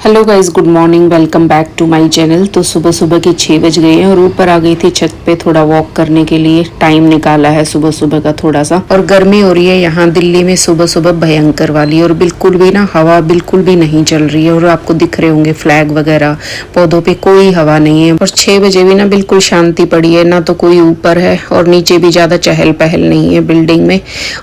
Hello guys, good morning, welcome back to my channel. तो सुबह सुबह के 6 बज गए हैं और ऊपर आ गई थी छत पे थोड़ा वॉक करने के लिए। टाइम निकाला है सुबह सुबह का थोड़ा सा। और गर्मी हो रही है यहाँ दिल्ली में सुबह सुबह भयंकर वाली। और बिल्कुल भी ना हवा बिल्कुल भी नहीं चल रही है। और आपको दिख रहे होंगे फ्लैग वगैरह, पौधों पे कोई हवा नहीं है। और 6 बजे भी ना बिल्कुल शांति पड़ी है, ना तो कोई ऊपर है और नीचे भी ज्यादा चहल पहल नहीं है बिल्डिंग में।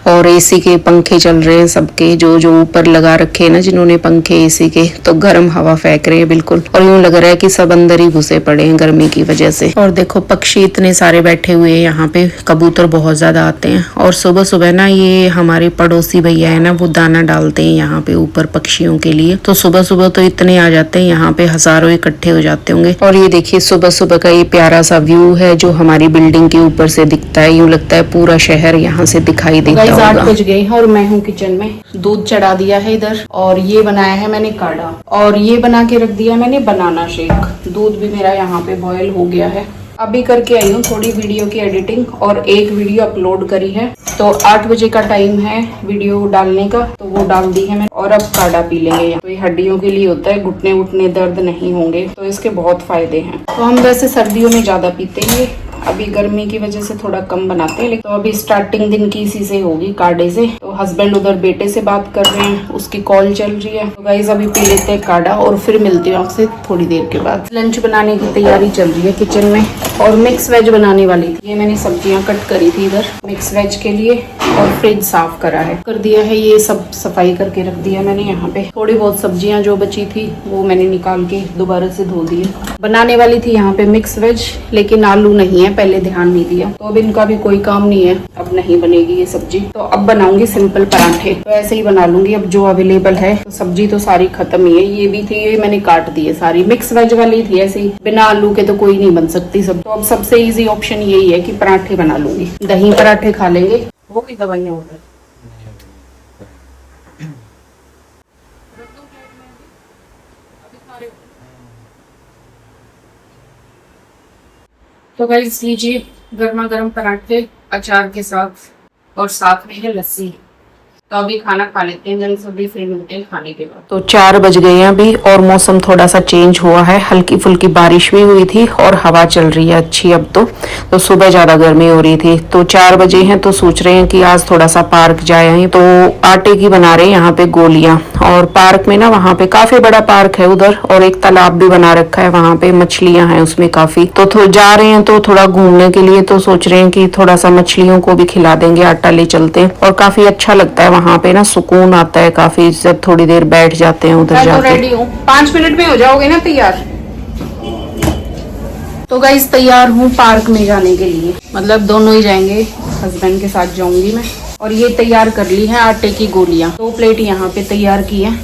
और एसी के पंखे चल रहे हैं सबके, जो जो ऊपर लगा रखे हैं ना जिन्होंने पंखे एसी के, तो गर्म हवा फेंक रहे हैं बिल्कुल। और यूं लग रहा है कि सब अंदर ही घुसे पड़े हैं गर्मी की वजह से। और देखो पक्षी इतने सारे बैठे हुए हैं यहाँ पे, कबूतर बहुत ज्यादा आते हैं। और सुबह सुबह ना ये हमारे पड़ोसी भैया है ना, वो दाना डालते हैं यहाँ पे ऊपर पक्षियों के लिए। तो सुबह सुबह तो इतने आ जाते हैं यहाँ पे, हजारों इकट्ठे हो जाते होंगे। और ये देखिए सुबह सुबह का ये प्यारा सा व्यू है जो हमारी बिल्डिंग के ऊपर से दिखता है। यूं लगता है पूरा शहर यहाँ से दिखाई देता होगा। 8 बज गए हैं और मैं हूँ किचन में। दूध चढ़ा दिया है इधर और ये बनाया है मैंने काढ़ा, और ये बना के रख दिया मैंने बनाना शेक। दूध भी मेरा यहाँ पे बॉयल हो गया है। अभी करके आई हूँ थोड़ी वीडियो की एडिटिंग और एक वीडियो अपलोड करी है। तो 8 बजे का टाइम है वीडियो डालने का, तो वो डाल दी है मैंने। और अब काढ़ा पी लेंगे। तो ये हड्डियों के लिए होता है, घुटने उठने दर्द नहीं होंगे, तो इसके बहुत फायदे हैं। तो हम वैसे सर्दियों में ज्यादा पीते हैं, अभी गर्मी की वजह से थोड़ा कम बनाते हैं। लेकिन तो अभी स्टार्टिंग दिन की इसी से होगी, काढ़े से। तो हस्बैंड उधर बेटे से बात कर रहे हैं, उसकी कॉल चल रही है। तो गाइस अभी पी लेते हैं काढ़ा और फिर मिलती हूँ आपसे थोड़ी देर के बाद। लंच बनाने की तैयारी चल रही है किचन में और मिक्स वेज बनाने वाली थी। ये मैंने सब्जियां कट करी थी इधर मिक्स वेज के लिए, और फ्रिज साफ करा है, कर दिया है। ये सब सफाई करके रख दिया मैंने यहाँ पे। थोड़ी बहुत सब्जियां जो बची थी वो मैंने निकाल के दोबारा से धो दी। बनाने वाली थी यहाँ पे मिक्स वेज, लेकिन आलू नहीं है, पहले ध्यान नहीं दिया। तो अब इनका भी कोई काम नहीं है, अब नहीं बनेगी ये सब्जी। तो अब बनाऊंगी सिंपल पराठे, तो ऐसे ही बना लूंगी अब जो अवेलेबल है। तो सब्जी तो सारी खत्म ही है, ये भी थी, ये मैंने काट दी है सारी। मिक्स वेज वाली थी ऐसी, बिना आलू के तो कोई नहीं बन सकती सब। तो अब सबसे इजी ऑप्शन यही है कि पराठे बना लूंगी। दही पराठे खा लेंगे। वो भी दवाइयाँ हो गई। तो गाइस लीजिए गर्मा गर्म पराठे अचार के साथ, और साथ में है लस्सी। तो अभी खाना खा लेते हैं, जल्दी से फिर मिलते हैं खाने के बाद। तो 4 बज गए हैं अभी और मौसम थोड़ा सा चेंज हुआ है, हल्की फुल्की बारिश भी हुई थी और हवा चल रही है अच्छी अब तो सुबह ज्यादा गर्मी हो रही थी। तो 4 बजे हैं तो सोच रहे हैं कि आज थोड़ा सा पार्क जाए हैं। तो आटे की बना रहे हैं यहाँ पे गोलियां। और पार्क में ना वहाँ पे काफी बड़ा पार्क है उधर, और एक तालाब भी बना रखा है, वहाँ पे मछलियां हैं उसमें काफी। तो जा रहे हैं तो थोड़ा घूमने के लिए, तो सोच रहे हैं कि थोड़ा सा मछलियों को भी खिला देंगे, आटा ले चलते हैं। और काफी अच्छा लगता है वहाँ पे ना, सुकून आता है काफी जब थोड़ी देर बैठ जाते हैं उधर जाके। तो रेडी हूँ, 5 मिनट में हो जाओगे ना तैयार। तो गाइस तैयार हूँ पार्क में जाने के लिए, मतलब दोनों ही जाएंगे, हस्बैंड के साथ जाऊंगी मैं। और ये तैयार कर ली है आटे की गोलियां, 2 प्लेट यहाँ पे तैयार की है।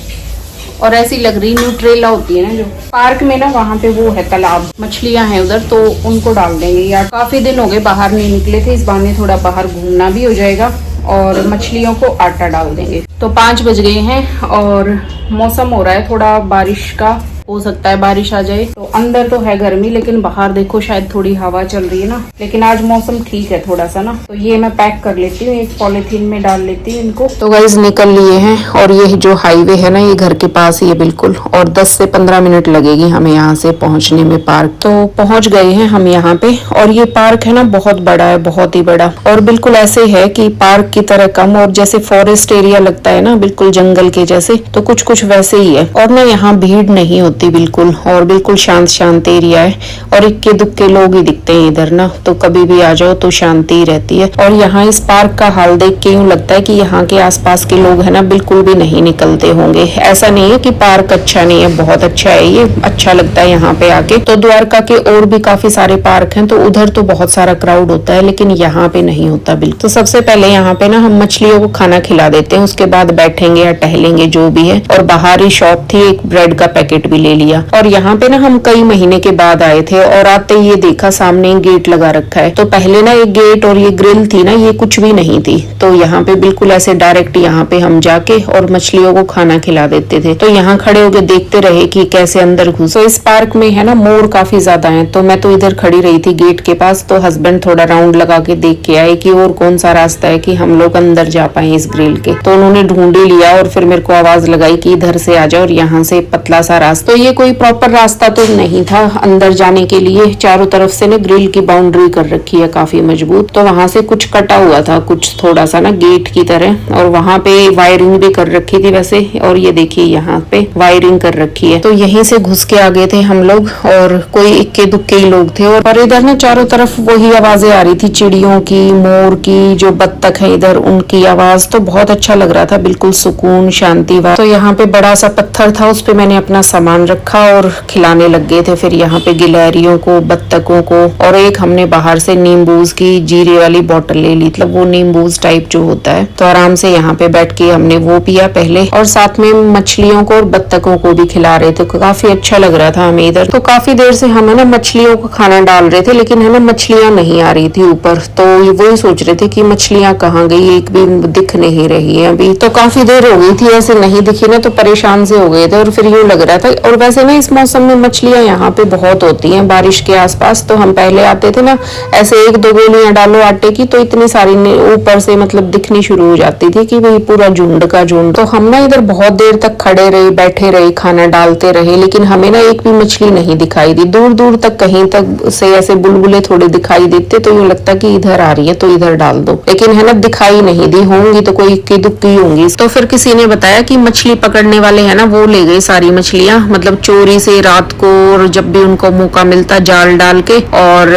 और ऐसी लग रही न्यूट्रेला होती है ना जो पार्क में ना, वहाँ पे वो है तालाब, मछलियां हैं उधर, तो उनको डाल देंगे यार। काफी दिन हो गए बाहर नहीं निकले थे, इस बहाने थोड़ा बाहर घूमना भी हो जाएगा और मछलियों को आटा डाल देंगे। तो 5 बज गए हैं और मौसम हो रहा है थोड़ा बारिश का, हो सकता है बारिश आ जाए। तो अंदर तो है गर्मी, लेकिन बाहर देखो शायद थोड़ी हवा चल रही है ना। लेकिन आज मौसम ठीक है थोड़ा सा ना। तो ये मैं पैक कर लेती हूँ, एक पॉलिथीन में डाल लेती हूँ इनको। तो गाइस निकल लिए हैं और ये जो हाईवे है ना, ये घर के पास ही है बिल्कुल, और 10 से 15 मिनट लगेगी हमें यहाँ से पहुँचने में पार्क। तो पहुँच गए हैं हम यहाँ पे। और ये पार्क है ना बहुत बड़ा है, बहुत ही बड़ा, और बिल्कुल ऐसे है कि पार्क की तरह कम, और जैसे फॉरेस्ट एरिया लगता है ना बिल्कुल जंगल के जैसे, तो कुछ कुछ वैसे ही है। और ना यहाँ भीड़ नहीं होती बिल्कुल, और बिल्कुल शांत शांत एरिया है। और इक्के दुक्के लोग ही दिखते हैं इधर ना, तो कभी भी आ जाओ तो शांति ही रहती है। और यहाँ इस पार्क का हाल देख के यूं लगता है कि यहाँ के आसपास के लोग है ना बिल्कुल भी नहीं निकलते होंगे। ऐसा नहीं है कि पार्क अच्छा नहीं है, बहुत अच्छा है, ये अच्छा लगता है यहाँ पे आके। तो द्वारका के और भी काफी सारे पार्क हैं, तो उधर तो बहुत सारा क्राउड होता है, लेकिन यहाँ पे नहीं होता बिल्कुल। तो सबसे पहले यहाँ पे ना हम मछलियों को खाना खिला देते हैं, उसके बाद बैठेंगे या टहलेंगे जो भी है। और बाहर ही शॉप थी, एक ब्रेड का पैकेट भी ले लिया। और यहाँ पे ना हम कई कई महीने के बाद आए थे और आते ही ये देखा सामने गेट लगा रखा है। तो पहले ना एक गेट और ये ग्रिल थी ना, ये कुछ भी नहीं थी। तो यहाँ पे बिल्कुल ऐसे डायरेक्ट यहाँ पे हम जाके और मछलियों को खाना खिला देते थे। तो यहाँ खड़े होके देखते रहे कि कैसे अंदर घुस। तो इस पार्क में है ना मोर काफी ज्यादा है। तो मैं तो इधर खड़ी रही थी गेट के पास। तो हस्बैंड थोड़ा राउंड लगा के देख के आए कि और कौन सा रास्ता है कि हम लोग अंदर जा पाए इस ग्रिल के। तो उन्होंने ढूंढ ही लिया और फिर मेरे को आवाज लगाई कि इधर से आ जाओ और यहाँ से पतला सा रास्ता। तो ये कोई प्रॉपर रास्ता तो नहीं था अंदर जाने के लिए। चारों तरफ से ना ग्रिल की बाउंड्री कर रखी है काफी मजबूत। तो वहां से कुछ कटा हुआ था, कुछ थोड़ा सा ना गेट की तरह, और वहां पे वायरिंग भी कर रखी थी वैसे। और ये देखिए यहाँ पे वायरिंग कर रखी है। तो यहीं से घुस के आ गए थे हम लोग और कोई इक्के दुक्के ही लोग थे। और इधर ना चारों तरफ वही आवाजें आ रही थी, चिड़ियों की, मोर की, जो बत्तख है इधर उनकी आवाज। तो बहुत अच्छा लग रहा था, बिल्कुल सुकून शांति। तो यहाँ पे बड़ा सा पत्थर था, उस पे मैंने अपना सामान रखा और खिलाने लग गए थे फिर यहाँ पे गिलहरियों को, बत्तखों को। और एक हमने बाहर से नींबूज की जीरे वाली बोतल ले ली, मतलब वो नींबूज टाइप जो होता है। तो आराम से यहाँ पे बैठ के हमने वो पिया पहले, और साथ में मछलियों को और बत्तखों को भी खिला रहे थे। काफी अच्छा लग रहा था हमें इधर। तो काफी देर से हम है ना मछलियों को खाना डाल रहे थे, लेकिन है ना मछलियां नहीं आ रही थी ऊपर। तो वही सोच रहे थे कि मछलियां कहाँ गई, एक भी दिख नहीं रही है अभी। तो काफी देर हो गई थी ऐसे नहीं दिखी ना, तो परेशान से हो गए थे। और फिर यूं लग रहा था, और वैसे ना इस मौसम में मछलियां यहाँ पे बहुत होती हैं बारिश के आसपास। तो हम पहले आते थे ना, ऐसे एक दो गोलियां डालो आटे की तो इतनी सारी ऊपर से मतलब दिखनी शुरू हो जाती थी कि वही पूरा झुंड का झुंड। तो हम ना इधर बहुत देर तक खड़े रहे, बैठे रहे, खाना डालते रहे, लेकिन हमें ना एक भी मछली नहीं दिखाई दी। दूर दूर तक कहीं तक से ऐसे बुलबुले थोड़े दिखाई देते तो यूं लगता कि इधर आ रही है तो इधर डाल दो, लेकिन है ना दिखाई नहीं दी। होंगी तो कोई इक्की दुक्की होंगी। तो फिर किसी ने बताया कि मछली पकड़ने वाले है ना वो ले गए सारी मछलियां, मतलब चोरी से रात को, और जब भी उनको मौका मिलता जाल डाल के। और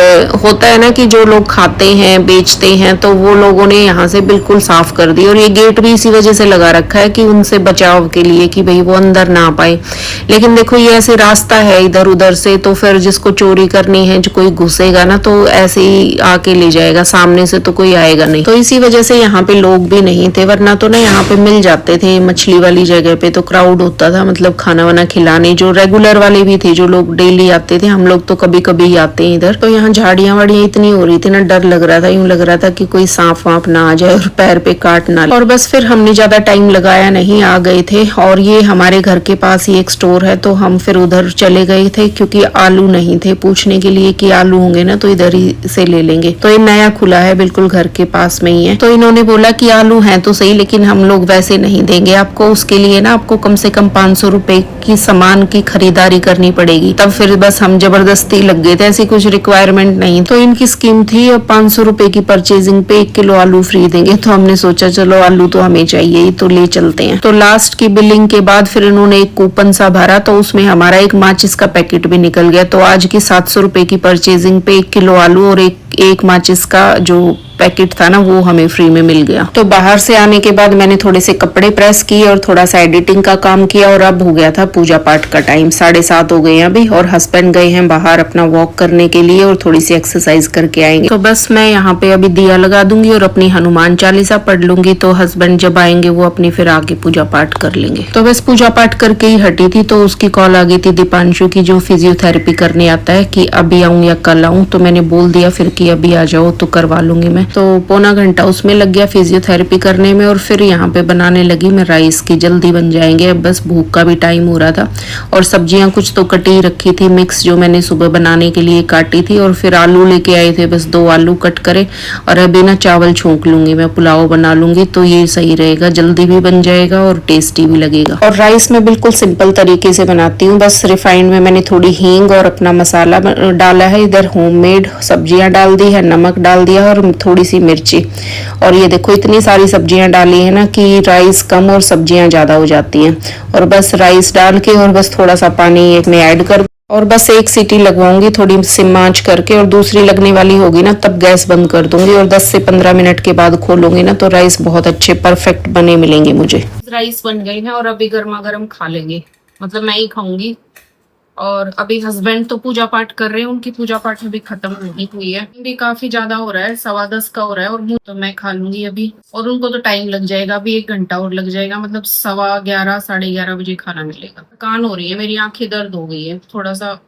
होता है ना कि जो लोग खाते हैं बेचते हैं, तो वो लोगों ने यहाँ से बिल्कुल साफ कर दी। और ये गेट भी इसी वजह से लगा रखा है कि उनसे बचाव के लिए, कि भाई वो अंदर ना आ पाए। लेकिन देखो ये ऐसे रास्ता है इधर उधर से, तो फिर जिसको चोरी करनी है, जो कोई घुसेगा ना तो ऐसे ही आके ले जाएगा, सामने से तो कोई आएगा नहीं। तो इसी वजह से यहाँ पे लोग भी नहीं थे, वरना तो ना यहाँ पे मिल जाते थे मछली वाली जगह पे। तो क्राउड होता था, मतलब खाना वाना खिलाने जो रेगुलर वाले भी थे, जो लोग डेली आते थे। हम लोग तो कभी कभी ही आते हैं इधर। तो यहाँ झाड़ियां वाड़ियां इतनी हो रही थी ना, डर लग रहा था, यूं लग रहा था कि कोई सांप वाप ना आ जाए और पैर पे काट ना ले। और बस फिर हमने ज्यादा टाइम लगाया नहीं, आ गए थे। और ये हमारे घर के पास ही एक स्टोर है, तो हम फिर उधर चले गए थे, क्योंकि आलू नहीं थे, पूछने के लिए कि आलू होंगे ना तो इधर ही से ले लेंगे। तो ये नया खुला है, बिल्कुल घर के पास में ही है। तो इन्होंने बोला कि आलू हैं तो सही, लेकिन हम लोग वैसे नहीं देंगे आपको, उसके लिए ना आपको कम से कम 500 रुपए की सामान की खरीदारी करनी पड़ेगी। तब फिर बस हम जबरदस्ती लग गए थे, ऐसी कुछ रिक्वायरमेंट नहीं। तो इनकी स्कीम थी, और 500 रुपए की परचेजिंग पे 1 किलो आलू फ्री देंगे। तो हमने सोचा चलो आलू तो हमें चाहिए ही, तो ले चलते हैं। तो लास्ट की बिलिंग के बाद फिर इन्होंने एक कूपन सा भरा, तो उसमें हमारा एक माचिस का पैकेट भी निकल गया। तो आज की 700 रुपए की परचेजिंग पे 1 किलो आलू और एक माचिस का जो पैकेट था ना वो हमें फ्री में मिल गया। तो बाहर से आने के बाद मैंने थोड़े से कपड़े प्रेस किए और थोड़ा सा एडिटिंग का काम किया, और अब हो गया था पूजा पाठ का टाइम। 7:30 हो गए हैं अभी, और हस्बैंड गए हैं बाहर अपना वॉक करने के लिए और थोड़ी सी एक्सरसाइज करके आएंगे। तो बस मैं यहाँ पे अभी दिया लगा दूंगी और अपनी हनुमान चालीसा पढ़ लूंगी। तो हस्बैंड जब आएंगे वो अपनी फिर आगे पूजा पाठ कर लेंगे। तो बस पूजा पाठ करके ही हटी थी, तो उसकी कॉल आ गई थी दीपांशु की, जो फिजियोथेरेपी करने आता है, कि अभी आऊं या कल आऊं। तो मैंने बोल दिया फिर कि अभी आ जाओ तो करवा लूंगी मैं। तो पौना घंटा उसमें लग गया फिजियोथेरेपी करने में, और फिर यहाँ पे बनाने लगी मैं राइस की। जल्दी बन जाएंगे, अब बस भूख का भी टाइम हो रहा था। और सब्जियां कुछ तो कटी रखी थी मिक्स, जो मैंने सुबह बनाने के लिए काटी थी। और फिर आलू लेके आए थे, बस 2 आलू कट करे। और अभी ना चावल छोंक लूंगी मैं, पुलाव बना लूंगी, तो ये सही रहेगा, जल्दी भी बन जाएगा और टेस्टी भी लगेगा। और राइस मैं बिल्कुल सिंपल तरीके से बनाती हूँ, बस रिफाइंड में मैंने थोड़ी हींग और अपना मसाला डाला है। इधर होममेड सब्जियां डाल दी है, नमक डाल दिया और थोड़ी सी मिर्ची। और ये देखो इतनी सारी सब्जियां डाली है ना कि राइस कम और सब्जियां ज्यादा हो जाती हैं। और बस राइस डाल के और बस थोड़ा सा पानी एक में ऐड कर, और बस 1 सीटी लगवाऊंगी थोड़ी सिम आंच करके, और दूसरी लगने वाली होगी ना तब गैस बंद कर दूंगी। और 10 से 15 मिनट के बाद खोलूंगी ना तो राइस बहुत अच्छे परफेक्ट बने मिलेंगे मुझे। राइस बन गए हैं और अभी गर्मा गर्म खा लेंगे, मतलब मैं ही खाऊंगी। और अभी हस्बैंड तो पूजा पाठ कर रहे हैं, उनकी पूजा पाठ अभी खत्म होनी हुई है। भी काफी ज्यादा हो रहा है, 10:15 का हो रहा है, और मुंह तो मैं खा लूंगी अभी। और उनको तो टाइम लग जाएगा, अभी 1 घंटा और लग जाएगा, मतलब 11:15 11:30 बजे खाना मिलेगा। थकान हो रही है, मेरी आंखें दर्द हो गई है थोड़ा सा,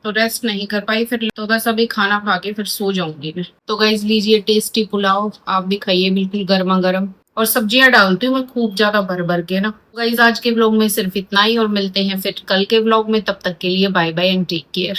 तो रेस्ट नहीं कर पाई, फिर तो बस अभी खाना खा के फिर सो जाऊंगी मैं। तो गाइस लीजिए टेस्टी पुलाव, आप भी खाइए बिल्कुल गर्मा गर्म। और सब्जियां डालती हूँ मैं खूब ज्यादा भर भर के ना। गाइस आज के व्लॉग में सिर्फ इतना ही, और मिलते हैं फिर कल के व्लॉग में। तब तक के लिए bye bye and take care.